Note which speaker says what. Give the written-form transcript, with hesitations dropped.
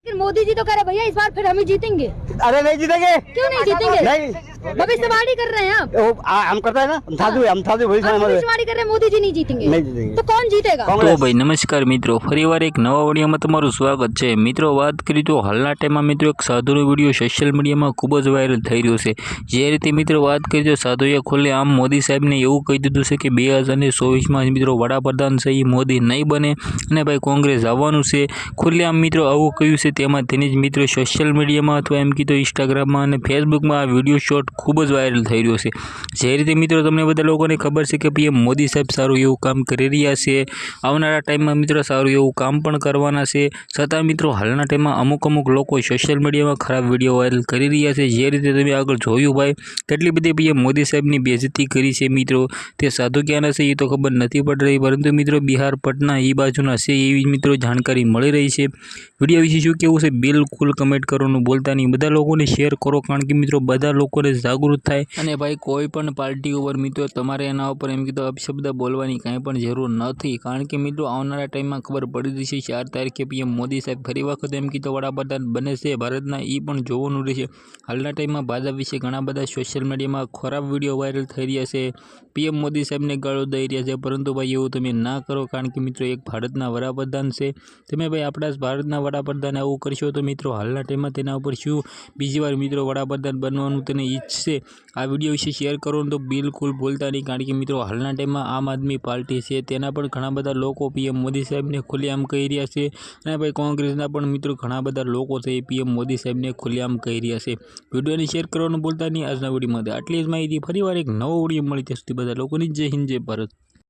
Speaker 1: मोदी जी तो कह रहे भैया इस बार फिर हम ही जीतेंगे।
Speaker 2: अरे नहीं जीतेंगे।
Speaker 1: क्यों नहीं जीतेंगे?
Speaker 2: नहीं
Speaker 1: भविष्यवाणी कर रहे हैं आप।
Speaker 2: हम करते हैं ना, हम साधु
Speaker 1: भविष्यवाणी कर रहे हैं मोदी जी नहीं जीतेंगे।
Speaker 2: नहीं जीतेंगे
Speaker 1: तो कौन जीतेगा?
Speaker 3: तो भाई नमस्कार मित्रों, फरीवार एक नवा विडियोमां तमारुं स्वागत है। मित्रों बात करीए तो हालना टाइममां मित्रों एक साधुनो विडियो सोशल मीडियामां खूब ज वायरल थई रह्यो छे। जे रीते मित्रों बात करीए तो साधुए खुलेआम मोदी साहेबने एवुं कही दीधुं छे कि 2024 में मित्रों वडाप्रधान सही मोदी नहीं बने अने भाई कांग्रेस आववानुं छे। खुलेआम मित्रों आवुं कह्युं छे। तेमां तेनी ज मित्रों सोशल मीडियामां अथवा एम कीधुं इंस्टाग्राम अने फेसबुकमां आ विडियो शॉट खूब ज वायरल थई रह्यो छे। जे रीते मित्रों तमने बधा लोकोने खबर छे कि पीएम मोदी साहेब सारुं एवुं काम करी रह्या छे। आवनारा टाइम में मित्रों सारूँ एवं काम पण करवाना छे। छतां मित्रों हालना टाइम में अमुक लोग सोशल मीडिया में खराब विडियो वायरल करी रह्या छे। जे रीते तमे आगळ जोयुं भाई केटली बधी पीएम मोदी साहेबनी बेइज्जती करी छे। मित्रों ते साधु क्यांना छे ए तो खबर नहीं पड़ रही, परंतु मित्रों बिहार पटना ए बाजुना छे एवी मित्रों जानकारी मळी रही छे। विडियो विषे शुं कहेवुं छे बिल्कुल कमेंट करवानुं भूलता नहीं। बधा लोकोने शेर करो, कारण के मित्रों बधा लोकोने जागृत थाय अने भाई कोई पण पार्टी उपर मित्रों तमारे एना उपर एम कीधुं अपशब्द बोलवानी कांई पण जरूर नथी, कारण के मित्रों आवनारा टाइम में खबर पड़ी रही है 4 तारीखे पीएम मोदी साहेब फरी वखत एम कीधुं वडाप्रधान बने छे भारतना ई पण जोवानुं रहेशे। हालना टाइम में भाजप विषे घणा बधा सोशल मीडिया में खराब विडियो वायरल थई रह्या छे। पीएम मोदी साहेब ने गाळो दई रह्या छे, परंतु भाई एवुं तमे ना करो, कारण के मित्रों एक भारतना वडाप्रधान छे। तमे भाई आपणा भारतना वडाप्रधान आवुं करशो तो मित्रों हालना टाइम में तेना उपर शुं बीजी वार मित्रों वडाप्रधान बनवानुं तेने इच्छे। आ विडियो विषे शेर करो तो बिल्कुल भूलता नहीं, कारण के मित्रों हालना टाइम में आम आदमी पार्टी छे तेना पण घणा बधा लोको पीएम मोदी साहेब ने खुलेआम कही रह्या छे अने भाई कांग्रेसना पण मित्रों घणा बधा लोको छे पीएम मोदी साहेब ने खुलेआम कही रह्या छे। विडियोने शेर करवानुं भूलता नहीं। आजना विडियोमां आटली ज माहिती। फरीवार एक नवो विडियो मळी त्यां सुधी बधा लोकोने जय हिंद जय भारत।